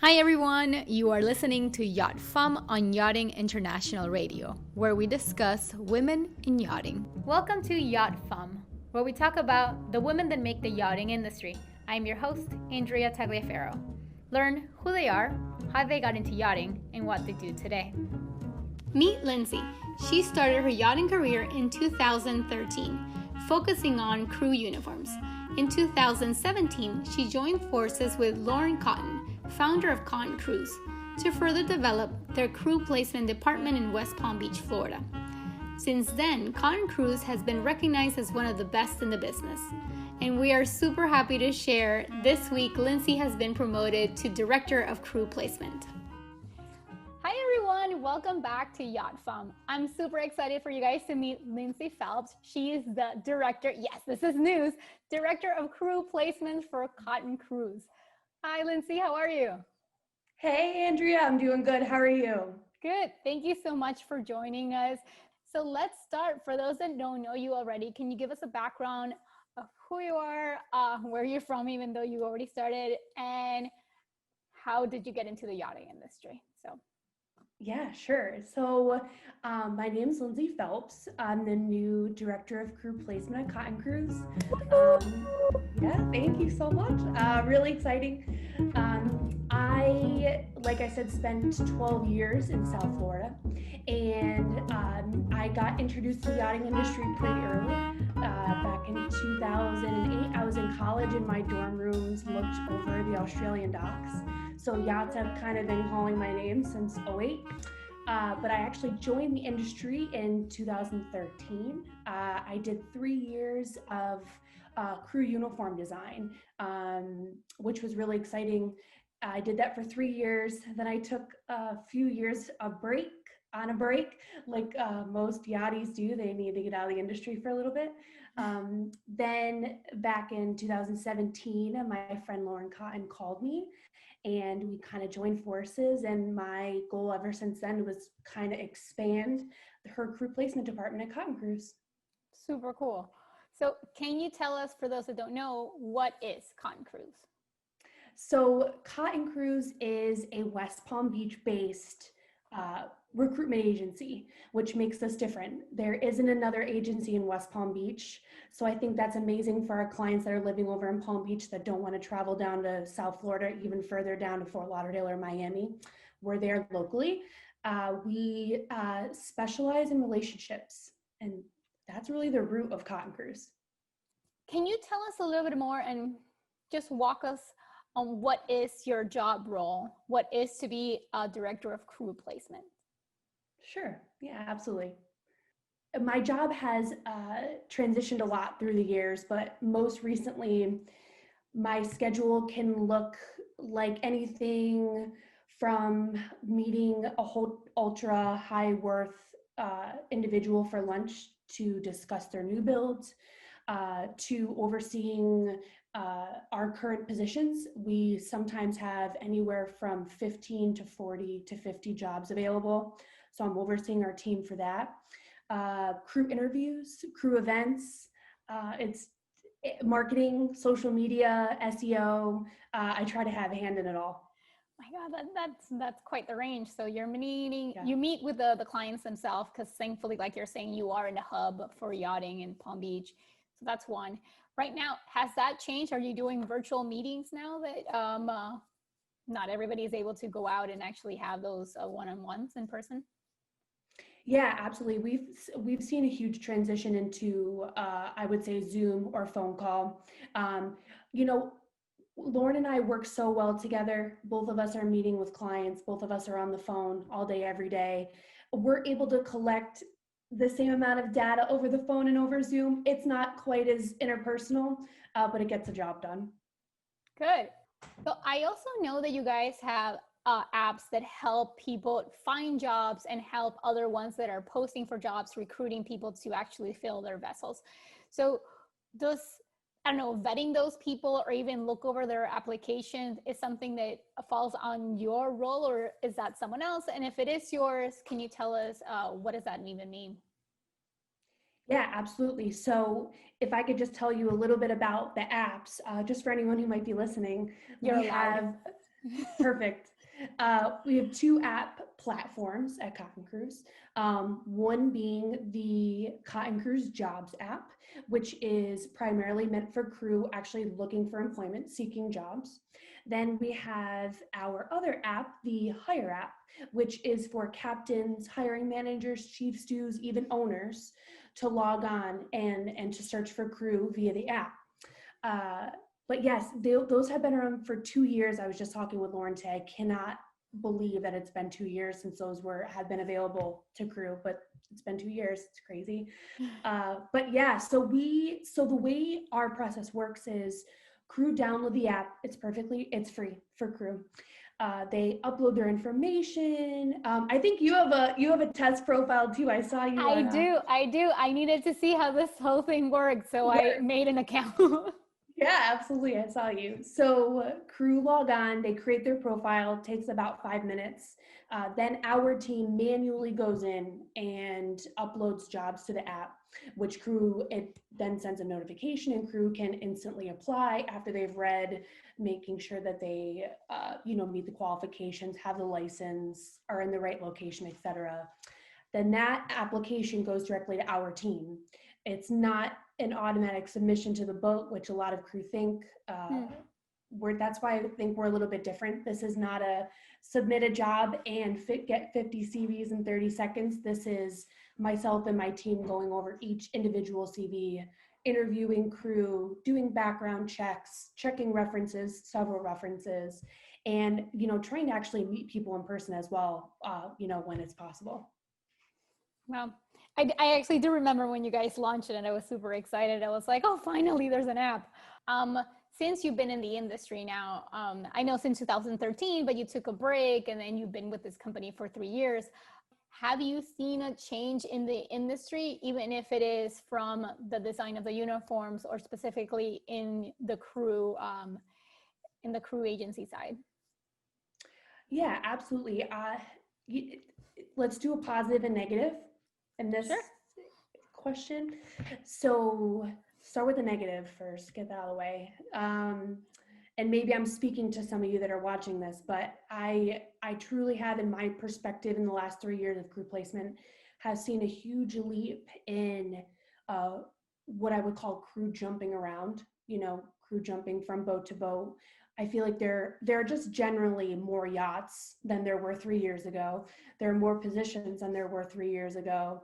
Hi everyone, you are listening to YachtFemme on Yachting International Radio, where we discuss women in yachting. Welcome to YachtFemme, where we talk about the women that make the yachting industry. I'm your host, Andrea Tagliaferro. Learn who they are, how they got into yachting, and what they do today. Meet Lindsay. She started her yachting career in 2013, focusing on crew uniforms. In 2017, she joined forces with Lauren Cotton, founder of Cotton Cruise, to further develop their crew placement department in West Palm Beach, Florida. Since then, Cotton Cruise has been recognized as one of the best in the business. And we are super happy to share this week Lindsay has been promoted to Director of Crew Placement. Hi everyone, welcome back to YachtFemme. I'm super excited for you guys to meet Lindsay Phelps. She is the director, yes, this is news, Director of Crew Placement for Cotton Cruise. Hi Lindsay, how are you? Hey Andrea, I'm doing good. How are you? Good, thank you so much for joining us. So let's start. For those that don't know you already, can you give us a background of who you are, where you're from, even though you already started, and how did you get into the yachting industry? Yeah, sure. So my name's Lindsay Phelps. I'm the new Director of Crew Placement at Cotton Cruise. Yeah, thank you so much. Really exciting. Like I said, spent 12 years in South Florida, and I got introduced to the yachting industry pretty early. Back in 2008, I was in college and my dorm rooms looked over the Australian docks. So yachts have kind of been calling my name since '08. But I actually joined the industry in 2013. I did 3 years of crew uniform design, which was really exciting. I did that for 3 years. Then I took a few years of break, like most yachties do. They need to get out of the industry for a little bit. Then back in 2017, my friend Lauren Cotton called me and we kind of joined forces, and my goal ever since then was kind of expand her crew placement department at Cotton Cruise. Super cool. So can you tell us, for those that don't know, what is Cotton Cruise? So Cotton Cruise is a West Palm Beach based recruitment agency, which makes us different. There isn't another agency in West Palm Beach. So I think that's amazing for our clients that are living over in Palm Beach that don't want to travel down to South Florida, even further down to Fort Lauderdale or Miami. We're there locally. We specialize in relationships, and that's really the root of Cotton Cruise. Can you tell us a little bit more and just walk us on what is your job role? What is to be a Director of Crew Placement? Sure, yeah, absolutely. My job has transitioned a lot through the years, but most recently, my schedule can look like anything from meeting a whole ultra high worth individual for lunch to discuss their new builds, to overseeing our current positions. We sometimes have anywhere from 15 to 40 to 50 jobs available. So I'm overseeing our team for that. Crew interviews, crew events, it's marketing, social media, SEO. I try to have a hand in it all. My God, that's quite the range. So you're meeting, yeah. You meet with the clients themselves, because thankfully, like you're saying, you are in a hub for yachting in Palm Beach. So that's one. Right now, has that changed? Are you doing virtual meetings now that not everybody is able to go out and actually have those one-on-ones in person? Yeah, absolutely. We've seen a huge transition into, I would say, Zoom or phone call. Lauren and I work so well together. Both of us are meeting with clients. Both of us are on the phone all day, every day. We're able to collect the same amount of data over the phone and over Zoom. It's not quite as interpersonal, but it gets the job done. Good. So I also know that you guys have apps that help people find jobs and help other ones that are posting for jobs, recruiting people to actually fill their vessels. So does, I don't know, vetting those people or even look over their applications is something that falls on your role, or is that someone else? And if it is yours, can you tell us what does that even mean? Yeah, absolutely. So if I could just tell you a little bit about the apps, just for anyone who might be listening, You're allowed. Perfect. We have two app platforms at Cotton Cruise. One being the Cotton Cruise Jobs app, which is primarily meant for crew actually looking for employment, seeking jobs. Then we have our other app, the Hire app, which is for captains, hiring managers, chief stews, even owners to log on and to search for crew via the app. But yes, those have been around for 2 years. I was just talking with Lauren today. I cannot believe that it's been 2 years since those had been available to crew, but it's been 2 years. It's crazy. But yeah, so the way our process works is crew download the app. It's free for crew. They upload their information. I think you have a test profile too. I saw you. I do. I needed to see how this whole thing worked, so I made an account. Yeah, absolutely. I saw you. So crew log on, they create their profile, takes about 5 minutes. Then our team manually goes in and uploads jobs to the app, which it then sends a notification and crew can instantly apply after they've read, making sure that they, meet the qualifications, have the license, are in the right location, etc. Then that application goes directly to our team. It's not an automatic submission to the boat, which a lot of crew think. That's why I think we're a little bit different. This is not a submit a job and get 50 CVs in 30 seconds. This is myself and my team going over each individual CV, interviewing crew, doing background checks, checking references, several references, and trying to actually meet people in person as well, when it's possible. Well, I actually do remember when you guys launched it and I was super excited. I was like, oh, finally there's an app. Since you've been in the industry now, I know since 2013, but you took a break and then you've been with this company for 3 years. Have you seen a change in the industry, even if it is from the design of the uniforms or specifically in the crew agency side? Yeah, absolutely. Let's do a positive and negative in this question. So start with the negative first, get that out of the way. And maybe I'm speaking to some of you that are watching this, but I truly have, in my perspective, in the last 3 years of crew placement, have seen a huge leap in what I would call crew jumping around, crew jumping from boat to boat. I feel like there are just generally more yachts than there were 3 years ago. There are more positions than there were 3 years ago.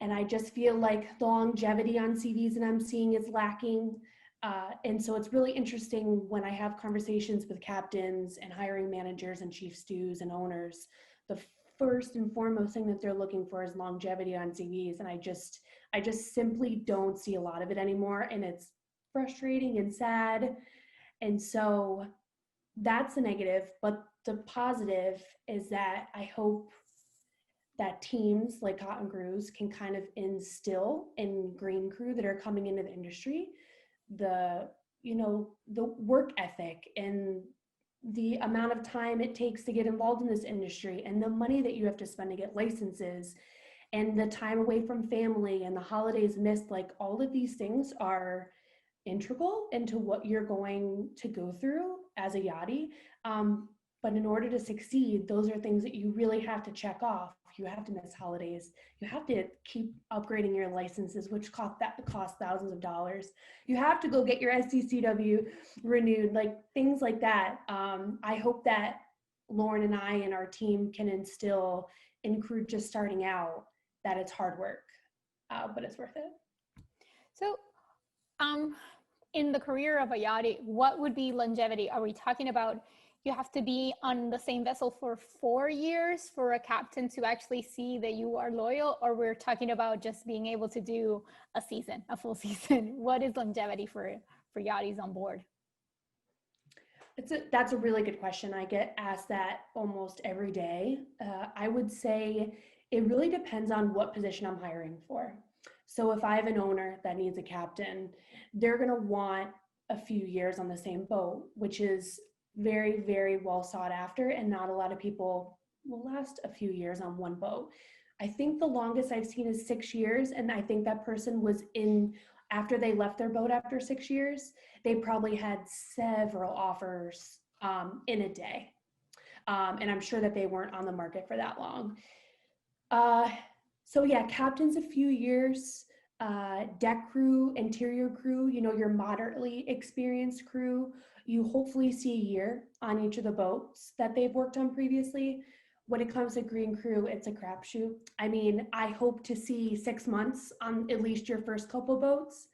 And I just feel like the longevity on CVs that I'm seeing is lacking. And so it's really interesting when I have conversations with captains and hiring managers and chief stews and owners, the first and foremost thing that they're looking for is longevity on CVs. And I just simply don't see a lot of it anymore. And it's frustrating and sad. And so that's the negative, but the positive is that I hope that teams like Cotton Cruise can kind of instill in green crew that are coming into the industry, the work ethic and the amount of time it takes to get involved in this industry and the money that you have to spend to get licenses and the time away from family and the holidays missed. Like, all of these things are integral into what you're going to go through as a yachty. But in order to succeed, those are things that you really have to check off. You have to miss holidays. You have to keep upgrading your licenses, which cost thousands of dollars. You have to go get your SCCW renewed, like things like that. I hope that Lauren and I and our team can instill in crew just starting out that it's hard work, but it's worth it. So, in the career of a yachty, what would be longevity? Are we talking about you have to be on the same vessel for 4 years for a captain to actually see that you are loyal, or we're talking about just being able to do a full season? What is longevity for yachties on board? That's a really good question. I get asked that almost every day. I would say it really depends on what position I'm hiring for. So if I have an owner that needs a captain, they're going to want a few years on the same boat, which is very, very well sought after, and not a lot of people will last a few years on one boat. I think the longest I've seen is 6 years, and I think that person was after they left their boat after 6 years, they probably had several offers in a day. And I'm sure that they weren't on the market for that long. So yeah, captain's a few years, deck crew, interior crew, your moderately experienced crew, you hopefully see a year on each of the boats that they've worked on previously. When it comes to green crew, it's a crapshoot. I mean, I hope to see 6 months on at least your first couple boats.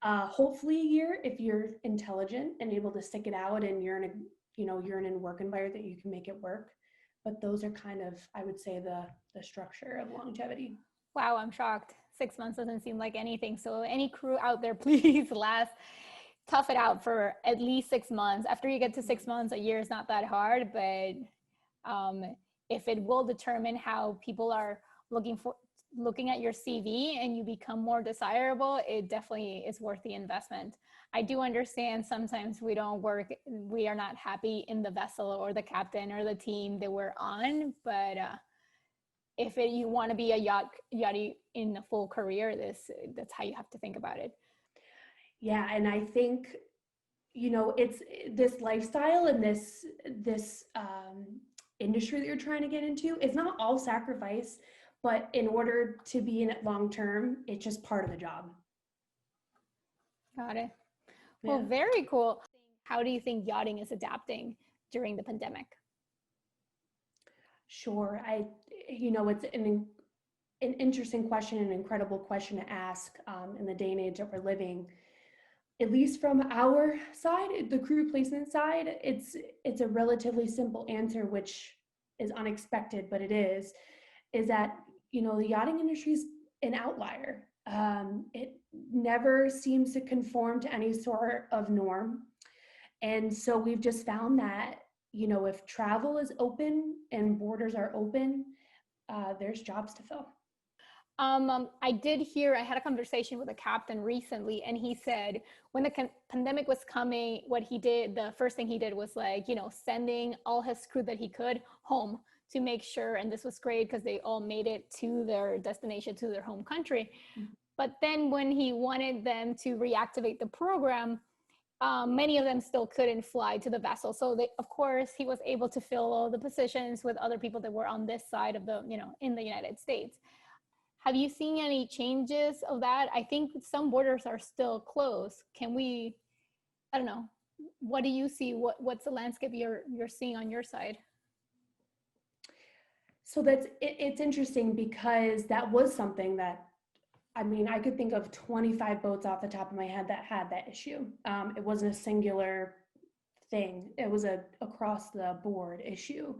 Hopefully a year if you're intelligent and able to stick it out and you're in a work environment that you can make it work. But those are kind of, I would say, the structure of longevity. Wow, I'm shocked. 6 months doesn't seem like anything. So any crew out there, please tough it out for at least 6 months. After you get to 6 months, a year is not that hard, but if it will determine how people are looking at your CV and you become more desirable, it definitely is worth the investment. I do understand sometimes we are not happy in the vessel or the captain or the team that we're on, but if you want to be a yachty in a full career, that's how you have to think about it. Yeah, and I think, it's this lifestyle and this industry that you're trying to get into. It's not all sacrifice, but in order to be in it long term, it's just part of the job. Got it. Well, very cool. How do you think yachting is adapting during the pandemic? Sure. It's an interesting question, an incredible question to ask in the day and age that we're living. At least from our side, the crew replacement side, it's a relatively simple answer, which is unexpected, but it is that, the yachting industry is an outlier. It never seems to conform to any sort of norm. And so we've just found that, if travel is open and borders are open, there's jobs to fill. I had a conversation with a captain recently, and he said when the pandemic was coming, the first thing he did was sending all his crew that he could home to make sure, and this was great because they all made it to their destination, to their home country. Mm-hmm. But then when he wanted them to reactivate the program, many of them still couldn't fly to the vessel. So of course, he was able to fill all the positions with other people that were on this side of in the United States. Have you seen any changes of that? I think some borders are still closed. I don't know, what do you see? What's the landscape you're seeing on your side? So it's interesting because that was something that, I could think of 25 boats off the top of my head that had that issue. It wasn't a singular thing. It was a across the board issue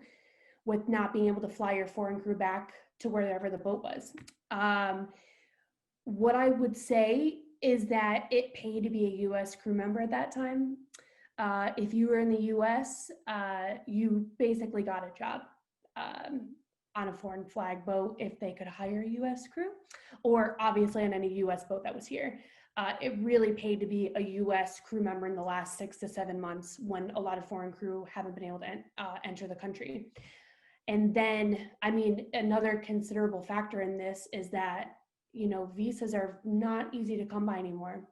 with not being able to fly your foreign crew back to wherever the boat was. What I would say is that it paid to be a U.S. crew member at that time. If you were in the U.S., you basically got a job on a foreign flag boat if they could hire a U.S. crew, or obviously on any U.S. boat that was here. It really paid to be a U.S. crew member in the last 6 to 7 months when a lot of foreign crew haven't been able to enter the country. And then, another considerable factor in this is that, visas are not easy to come by anymore.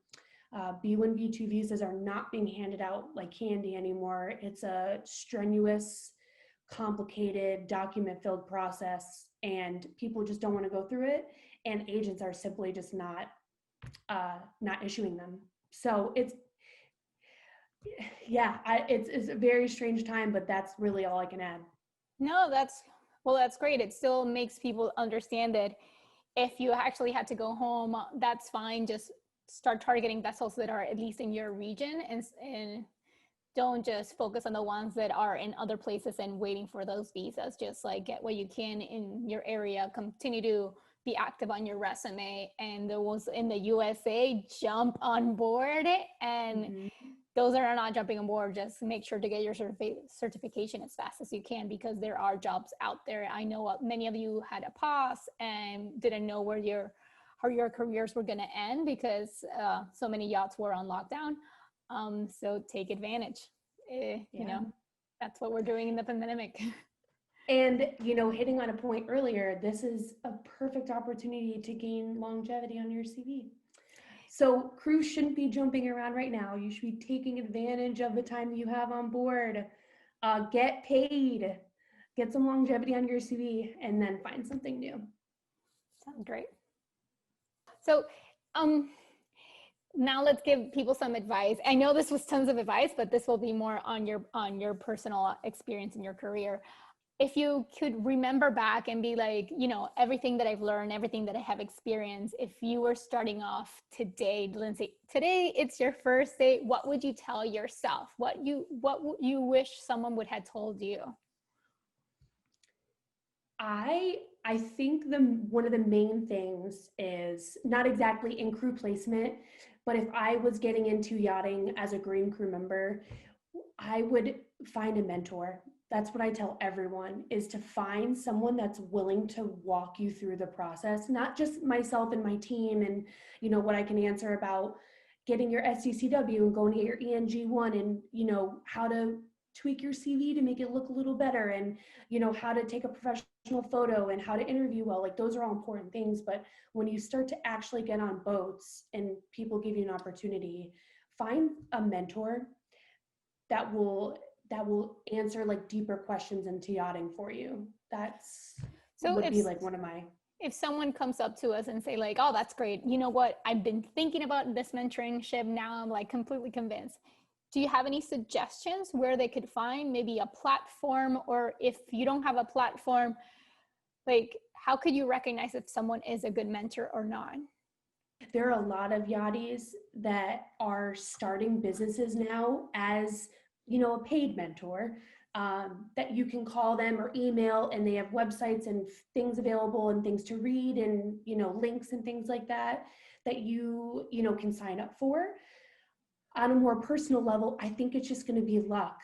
B1, B2 visas are not being handed out like candy anymore. It's a strenuous, complicated, document-filled process, and people just don't want to go through it. And agents are simply just not issuing them. So it's a very strange time, but that's really all I can add. No, that's great. It still makes people understand that if you actually had to go home, that's fine. Just start targeting vessels that are at least in your region, and don't just focus on the ones that are in other places and waiting for those visas. Just get what you can in your area, continue to be active on your resume, and those in the USA jump on board. And mm-hmm. Those that are not jumping on board, just make sure to get your certification as fast as you can, because there are jobs out there. I know many of you had a pause and didn't know how your careers were going to end because so many yachts were on lockdown. So take advantage. That's what we're doing in the pandemic. And, hitting on a point earlier, this is a perfect opportunity to gain longevity on your CV. So crews shouldn't be jumping around right now. You should be taking advantage of the time that you have on board. Get paid. get some longevity on your CV, and then find something new. Sounds great. So, now let's give people some advice. I know this was tons of advice, but this will be more on your personal experience in your career. If you could remember back and be like, you know, everything that I've learned, everything that I have experienced, if you were starting off today, Lindsay, today it's your first day, what would you tell yourself? What you wish someone would have told you? I think one of the main things is not exactly in crew placement, but if I was getting into yachting as a green crew member, I would find a mentor. That's what I tell everyone, is to find someone that's willing to walk you through the process, not just myself and my team and, you know, what I can answer about getting your SCCW and going to get your ENG1 and, you know, how to tweak your CV to make it look a little better and, you know, how to take a professional photo and how to interview well. Like, those are all important things. But when you start to actually get on boats and people give you an opportunity, find a mentor that will answer like deeper questions into yachting for you. That's would be like one of my. If someone comes up to us and say like, oh, that's great, you know what, I've been thinking about this mentorship, now I'm like completely convinced. Do you have any suggestions where they could find maybe a platform, or if you don't have a platform, like how could you recognize if someone is a good mentor or not? There are a lot of yachties that are starting businesses now as, you know, a paid mentor, that you can call them or email, and they have websites and things available and things to read and, you know, links and things like that you know, can sign up for. On a more personal level, I think it's just going to be luck.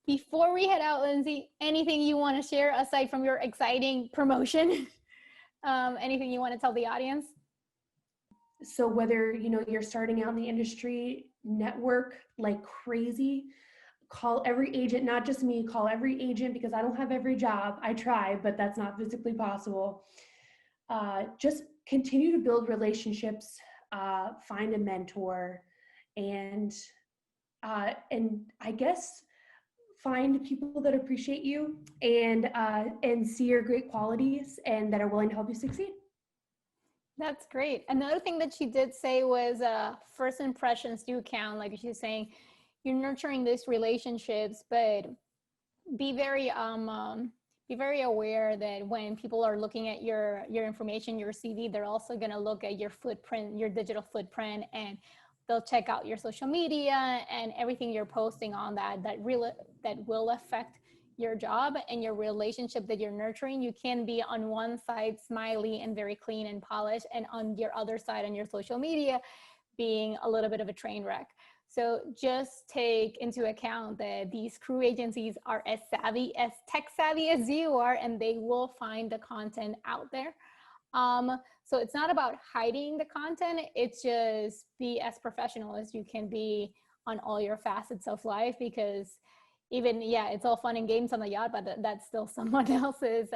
Before we head out, Lindsay, anything you want to share aside from your exciting promotion? Anything you want to tell the audience? So whether, you know, you're starting out in the industry, network like crazy, call every agent, not just me, call every agent, because I don't have every job. I try, but that's not physically possible. Just continue to build relationships, find a mentor, and I guess find people that appreciate you and see your great qualities and that are willing to help you succeed. That's great. Another thing that she did say was first impressions do count. Like she's saying, you're nurturing these relationships, but be very aware that when people are looking at your information, your CV, they're also going to look at your footprint, your digital footprint, and they'll check out your social media and everything you're posting on that will affect your job and your relationship that you're nurturing. You can be on one side smiley and very clean and polished, and on your other side on your social media being a little bit of a train wreck. So just take into account that these crew agencies are as tech savvy as you are, and they will find the content out there. So it's not about hiding the content, it's just be as professional as you can be on all your facets of life, because even, yeah, it's all fun and games on the yacht, but that's still someone else's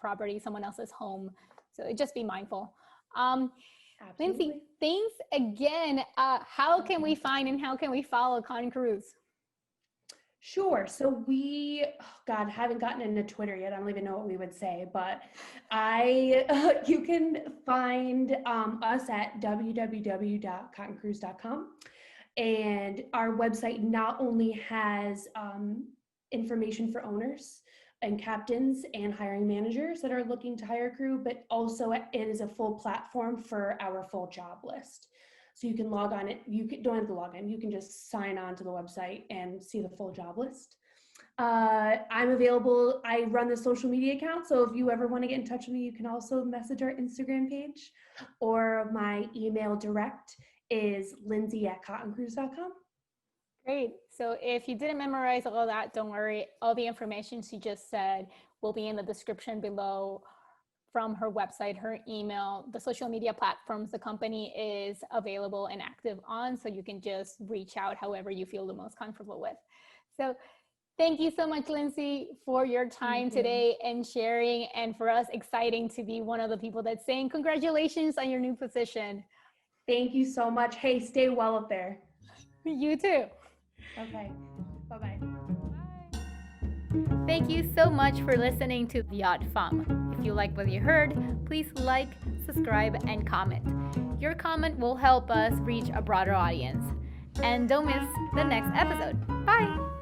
property, someone else's home. So just be mindful. Lindsay, thanks again. How can we find and how can we follow Con Cruise? Sure. So haven't gotten into Twitter yet. I don't even know what we would say, but you can find us at www.cottoncruise.com. And our website not only has information for owners and captains and hiring managers that are looking to hire crew, but also it is a full platform for our full job list. So you can log on it. Don't have to log in. You can just sign on to the website and see the full job list. I'm available. I run the social media account. So if you ever want to get in touch with me, you can also message our Instagram page, or my email direct is lindsay@cottoncruise.com. Great. So if you didn't memorize all of that, don't worry. All the information she just said will be in the description below, from her website, her email, the social media platforms the company is available and active on, so you can just reach out however you feel the most comfortable with. So thank you so much, Lindsay, for your time today and sharing, and for us, exciting to be one of the people that's saying congratulations on your new position. Thank you so much. Hey, stay well up there. You too. Okay. Bye-bye. Thank you so much for listening to YachtFemme. If you like what you heard, please like, subscribe, and comment. Your comment will help us reach a broader audience. And don't miss the next episode. Bye!